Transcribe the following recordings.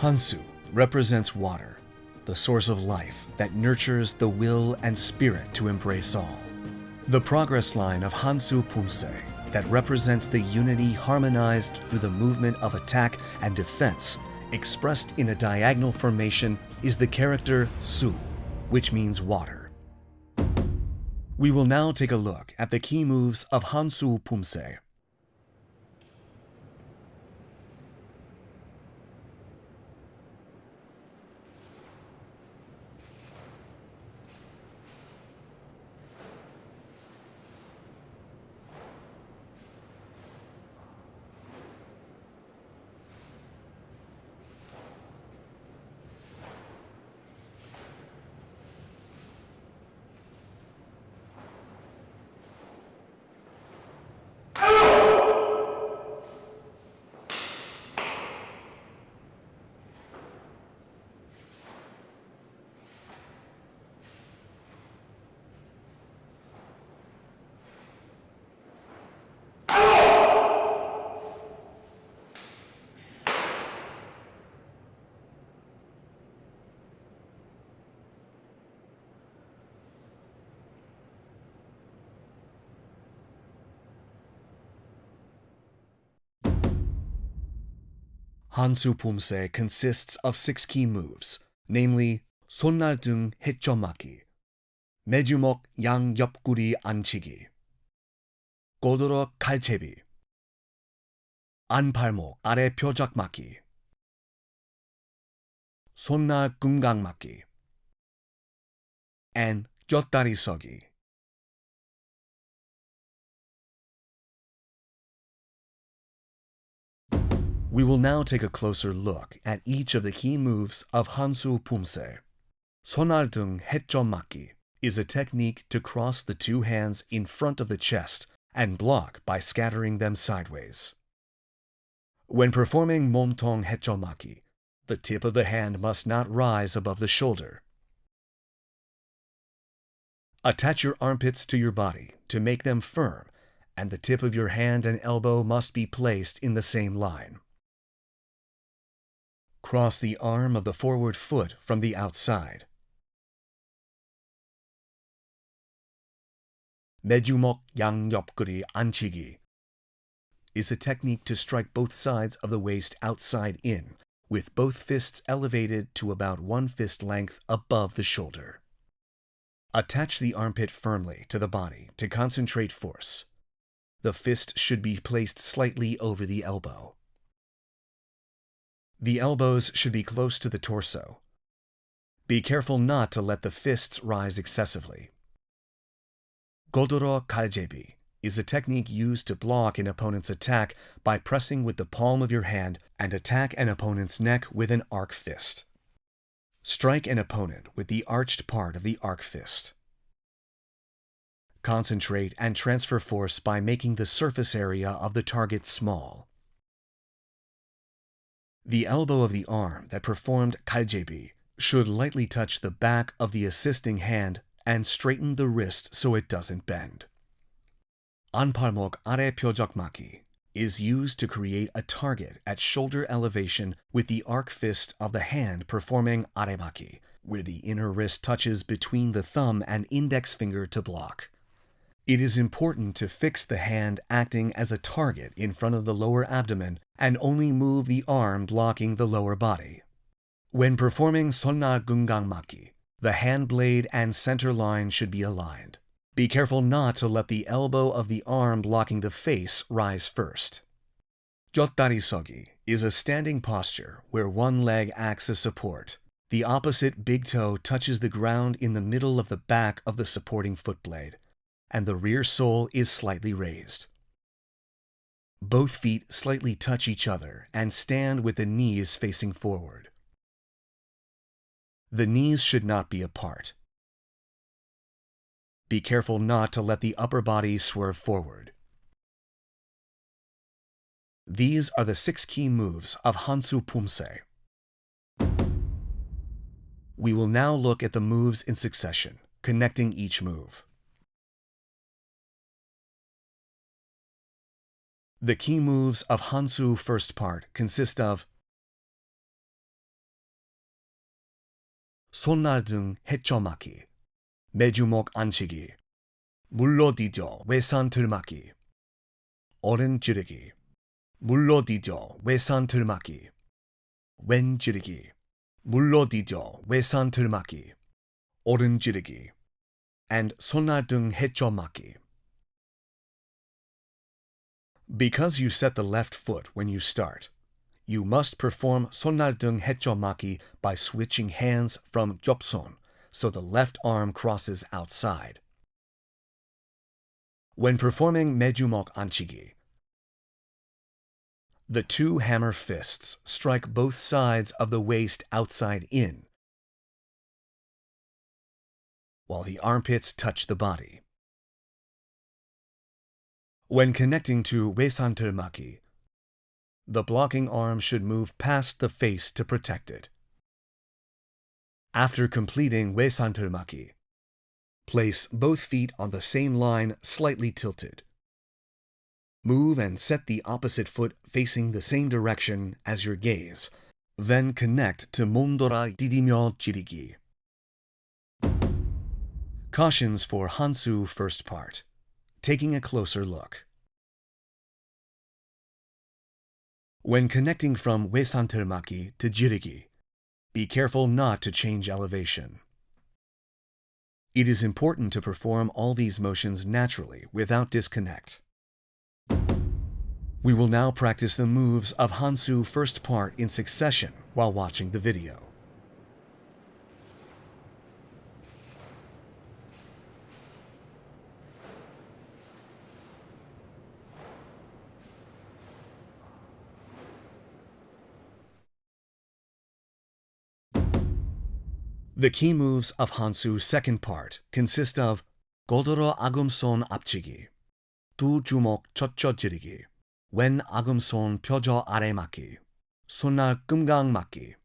Hansu represents water, the source of life that nurtures the will and spirit to embrace all. The progress line of Hansu Pumse that represents the unity harmonized through the movement of attack and defense, expressed in a diagonal formation, is the character Su, which means water. We will now take a look at the key moves of Hansu Pumse. Hansu Pumse consists of 6 key moves, namely 손날 등 헤쳐맞기, 매주먹 양 옆구리 앉히기, 꼬드러 칼채비, 안팔목 아래 표적 맞기, 손날 금강 맞기, and 곁다리 서기. We will now take a closer look at each of the key moves of Hansu Pumse. 손날 등 헤쳐맞기 is a technique to cross the 2 hands in front of the chest and block by scattering them sideways. When performing 몸통 헤쳐맞기, the tip of the hand must not rise above the shoulder. Attach your armpits to your body to make them firm, and the tip of your hand and elbow must be placed in the same line. Cross the arm of the forward foot from the outside. 매주먹 양 옆구리 앉히기 is a technique to strike both sides of the waist outside in, with both fists elevated to about 1 fist length above the shoulder. Attach the armpit firmly to the body to concentrate force. The fist should be placed slightly over the elbow. The elbows should be close to the torso. Be careful not to let the fists rise excessively. 꼬드러 칼제비 is a technique used to block an opponent's attack by pressing with the palm of your hand and attack an opponent's neck with an arc fist. Strike an opponent with the arched part of the arc fist. Concentrate and transfer force by making the surface area of the target small. The elbow of the arm that performed 칼제비 should lightly touch the back of the assisting hand and straighten the wrist so it doesn't bend. 안팔목 아래 표적 맞기 is used to create a target at shoulder elevation with the arc fist of the hand performing 아래맞기, where the inner wrist touches between the thumb and index finger to block. It is important to fix the hand acting as a target in front of the lower abdomen and only move the arm blocking the lower body. When performing 손날 금강 맞기, the hand blade and center line should be aligned. Be careful not to let the elbow of the arm blocking the face rise first. 곁다리 서기 is a standing posture where one leg acts as support. The opposite big toe touches the ground in the middle of the back of the supporting foot blade, and the rear sole is slightly raised. Both feet slightly touch each other and stand with the knees facing forward. The knees should not be apart. Be careful not to let the upper body swerve forward. These are the 6 key moves of Hansu Pumse. We will now look at the moves in succession, connecting each move. The key moves of Hansu first part consist of 손날 등 헤쳐막기, 매주먹 앉히기, 물로 디뎌 외산 들막기, 오른 지르기, 물로 디뎌 외산 들막기, 왼 지르기, 물로 디뎌 외산 들막기, 오른 지르기, and 손날 등 헤쳐막기. Because you set the left foot when you start, you must perform 손날 등 헤쳐막기 by switching hands from 겹손, so the left arm crosses outside. When performing 매주먹 앉히기, the two hammer fists strike both sides of the waist outside in, while the armpits touch the body. When connecting to 외산 들막기, the blocking arm should move past the face to protect it. After completing 외산 들막기, place both feet on the same line slightly tilted. Move and set the opposite foot facing the same direction as your gaze. Then connect to 몸돌아 디디며 지르기. Cautions for Hansu first part. Taking a closer look. When connecting from 외산 들막기 to 지르기, be careful not to change elevation. It is important to perform all these motions naturally without disconnect. We will now practice the moves of Hansu first part in succession while watching the video. The key moves of Hansu's second part consist of 고도로 아금손 앞치기, 두 주먹 젖혀 지르기, 왼 아금손 펴져 아래 맞기, 손날 끔강 맞기,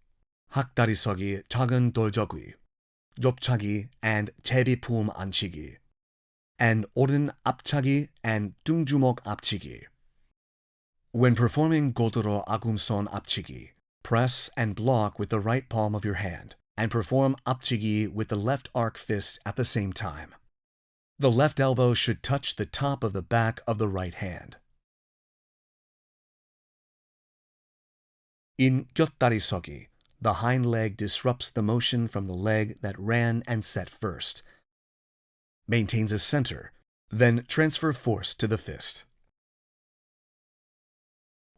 학다리 서기 작은 돌저귀, 엽차기 and 제비품 앉히기, and 오른 앞차기 and 등주먹 앞치기. When performing 고도로 아금손 앞치기, press and block with the right palm of your hand, and perform 앞치기 with the left arc fist at the same time. The left elbow should touch the top of the back of the right hand. In 곁다리 서기, the hind leg disrupts the motion from the leg that ran and set first, maintains a center, then transfer force to the fist.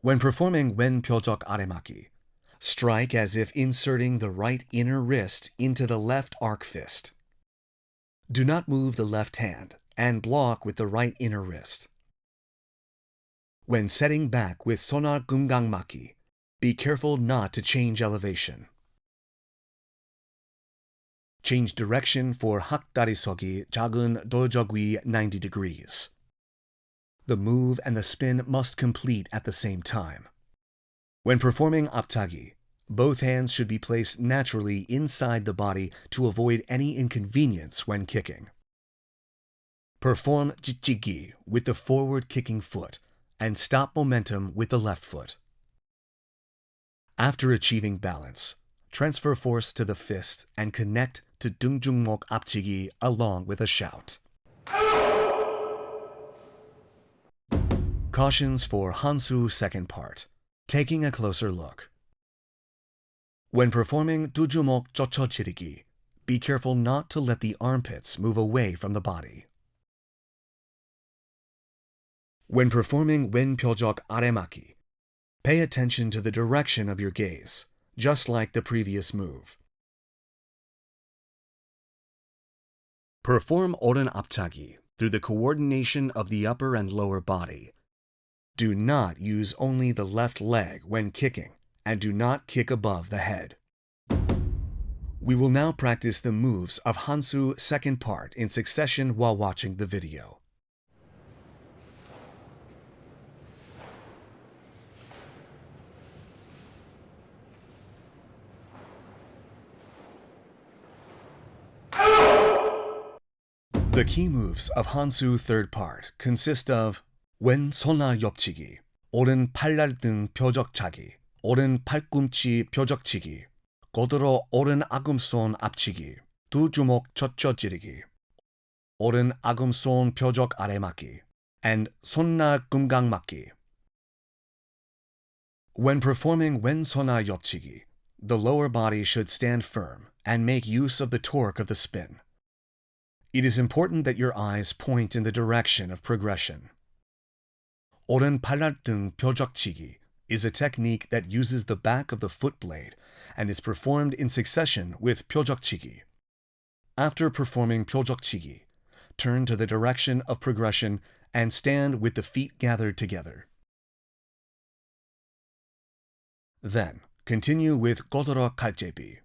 When performing 왼표적 아래맞기, strike as if inserting the right inner wrist into the left arc fist. Do not move the left hand and block with the right inner wrist. When setting back with 손날 끔강 맞기, be careful not to change elevation. Change direction for 학다리 서기 작은 돌저귀 90 degrees. The move and the spin must complete at the same time. When performing 앞차기, both hands should be placed naturally inside the body to avoid any inconvenience when kicking. Perform 찌찌기 with the forward kicking foot and stop momentum with the left foot. After achieving balance, transfer force to the fist and connect to 등주먹 앞치기 along with a shout. Cautions for Hansu second part. Taking a closer look. When performing 두주먹 젖혀 지르기, be careful not to let the armpits move away from the body. When performing 왼표적 아래맞기, pay attention to the direction of your gaze, just like the previous move. Perform 오른 앞차기 through the coordination of the upper and lower body. Do not use only the left leg when kicking, and do not kick above the head. We will now practice the moves of Hansu second part in succession while watching the video. The key moves of Hansu third part consist of 왼 손날 옆치기, 오른 팔날 등 벼적차기, 오른 팔꿈치 벼적치기, 고도로 오른 아금손 앞치기, 두 주먹 젖혀 찌르기, 오른 아금손 표적 아래 맞기, and 손나 금강 맞기. When performing 왼손아 옆치기, the lower body should stand firm and make use of the torque of the spin. It is important that your eyes point in the direction of progression. 오른 팔날등 벼적치기 is a technique that uses the back of the foot blade and is performed in succession with 벼적치기. After performing 벼적치기, turn to the direction of progression and stand with the feet gathered together. Then, continue with 고도로 칼제비.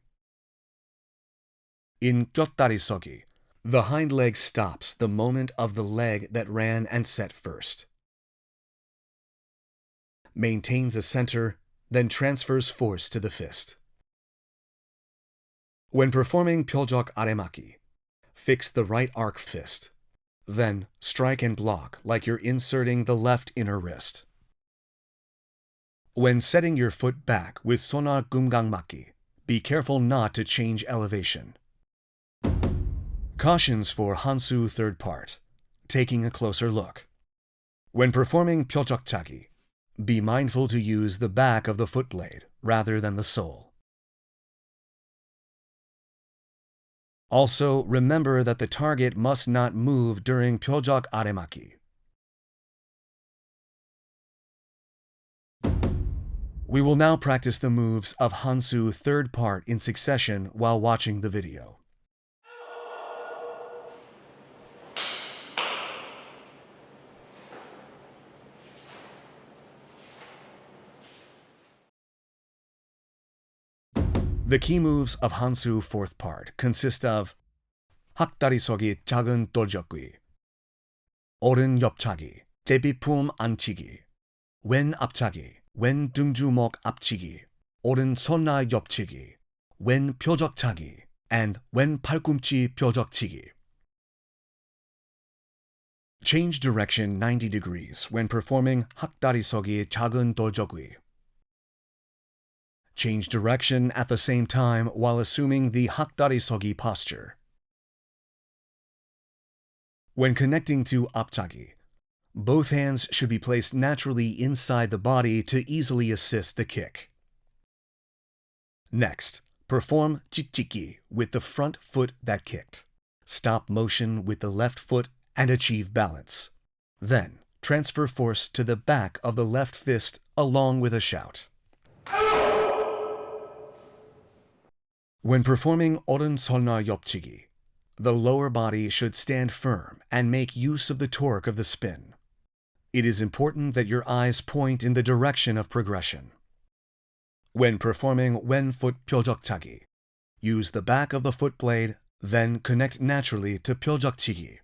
In 곁다리 서기, the hind leg stops the moment of the leg that ran and set first. Maintains a center, then transfers force to the fist. When performing 표적 아래맞기, fix the right arc fist. Then strike and block like you're inserting the left inner wrist. When setting your foot back with 손아 금강 맞기, be careful not to change elevation. Cautions for Hansu third part. Taking a closer look. When performing 벼적차기, be mindful to use the back of the foot blade rather than the sole. Also, remember that the target must not move during 표적 아래맞기. We will now practice the moves of Hansu third part in succession while watching the video. The key moves of Hansu fourth part consist of 학다리 서기 작은 돌적기, 오른 옆차기, 제비품 안치기, 왼 앞차기, 왼 등주먹 앞치기, 오른 손나 옆치기, 왼 표적차기, and 왼 팔꿈치 표적치기. Change direction 90 degrees when performing 학다리 서기 작은 돌적기. Change direction at the same time while assuming the 학다리 서기 posture. When connecting to 앞차기, both hands should be placed naturally inside the body to easily assist the kick. Next, perform 찌찌기 with the front foot that kicked. Stop motion with the left foot and achieve balance. Then, transfer force to the back of the left fist along with a shout. When performing 오른손나 옆치기, the lower body should stand firm and make use of the torque of the spin. It is important that your eyes point in the direction of progression. When performing 왼foot 표적차기, use the back of the foot blade, then connect naturally to 표적치기.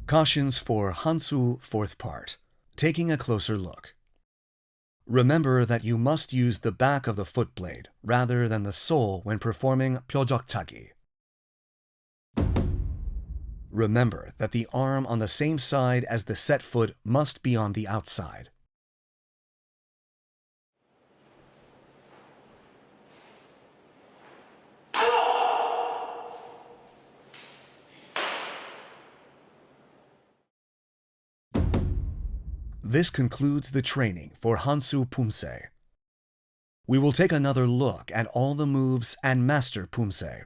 Cautions for Hansu fourth part. Taking a closer look. Remember that you must use the back of the foot blade rather than the sole when performing 표적차기. Remember that the arm on the same side as the set foot must be on the outside. This concludes the training for Hansu Pumse. We will take another look at all the moves and master Pumse.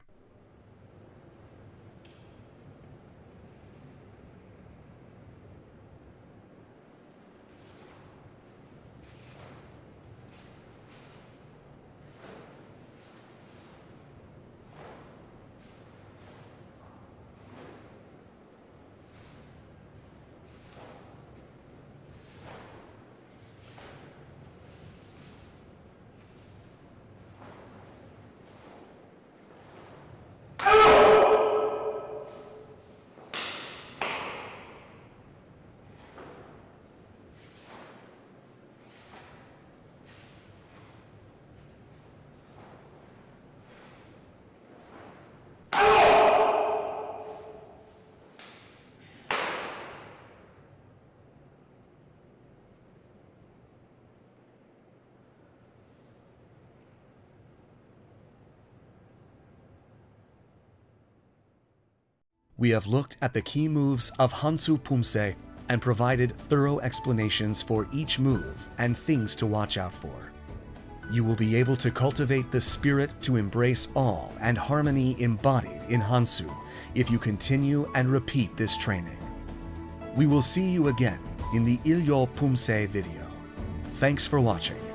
We have looked at the key moves of Hansu Pumse and provided thorough explanations for each move and things to watch out for. You will be able to cultivate the spirit to embrace all and harmony embodied in Hansu if you continue and repeat this training. We will see you again in the Ilyo Pumse video. Thanks for watching.